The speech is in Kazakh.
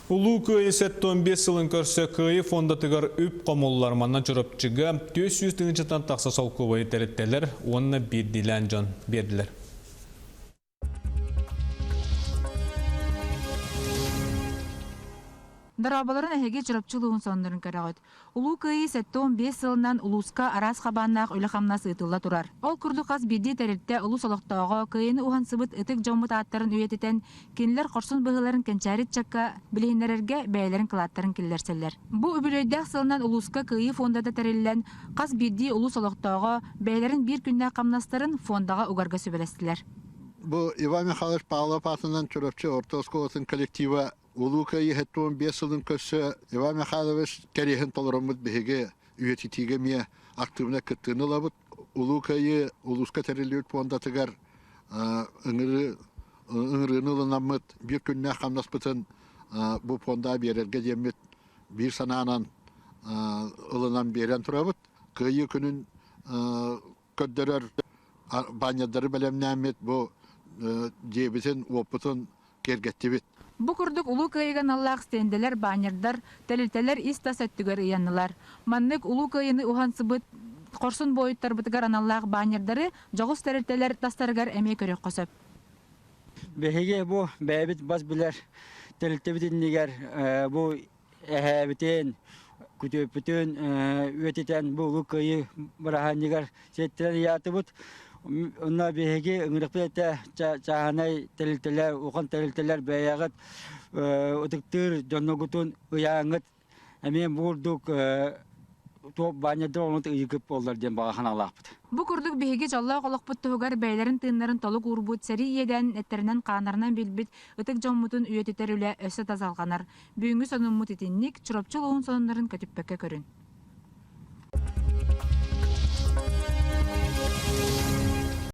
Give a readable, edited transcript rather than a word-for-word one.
Улуу күйі 15 сылын көрсе күйі фондатығар үп қомолларманна жүріпчігі 400 тыңчытан тақса сол көбайы тәріттелер, онына бір дилән жон берділер. Дарабаларын әхеге жүріпчілуын сонларын көріғыд. Улуу күйі 15 сылынан улуска арас қабаннақ үлі қамнас ұйтылла тұрар. Ол күрді қаз бірді тәрітті улус олықтауға күйіні ухан сыбыт ұтық жомыт аттарын үйететен кенілер қорсын бұғыларын кенчарит чакка білейнерерге бәйлерін қылаттарын келдерселер. Бұ үбілейдәқ сылынан улуска күйі фондада тәрелілен қаз бірді улус олықтауға бәйлерін бір күнне қамнастарын фондаға угарга сөбелестілер. Бұл Иван Михайлович Павлов атынан жүріпчі ортосколатын коллектива Улукайы 15 сылын көсі Иван Михайлович кәрехін толырамыд бігеге үйететіге ме активна кіттіні лабыд. Улукайы улуска тәрелеуіт фондатығар ұңырыны ұлынамыд бір күнне қамнаспытын бұл фонда берерге демет бір сананан ұлынан берен тұрабыд. Күйі күнін көддерер банядары бәлемнәмет бұл дебетін опытын кергеттебет. Бу күрдік улуу кайыган аллах стенделер банердар, тәлілтелер истас әттігер иянылар. Маннык улуу кайыны ухан сыбыт корсун бойыттар бытыгар аналлах банердары жоғыз тәлілтелер тастаргар әмей көрек қосып. Бәхеге бу бәбіт бас білер тәлілтебітіндегер бу әхәбітен, күтөпітен, өтетен бу улуу кайы бараханнегер сеттілер яты бұд. Онна беге ыңырықпетті чағанай тәлілтелер, оған тәлілтелер бәяғыт, ұтықтыр, жоннығытын ұяңыт, әмен бұлдық топ баняды оңыт ұйықып олар ден бағахан алақпыд. Бу күрдік беге жаллау қолықпыт тұғығар бәйлерін тыңнарын толық ұрбыт сәрі еден әттерінен қанарынан белбіт ұтық жонмытын үйететер үлі өсі тазалғанар. Бүйіңі сонын мұт етіннік, чұрапчыл оң сонындарын көтіппәкке көрін.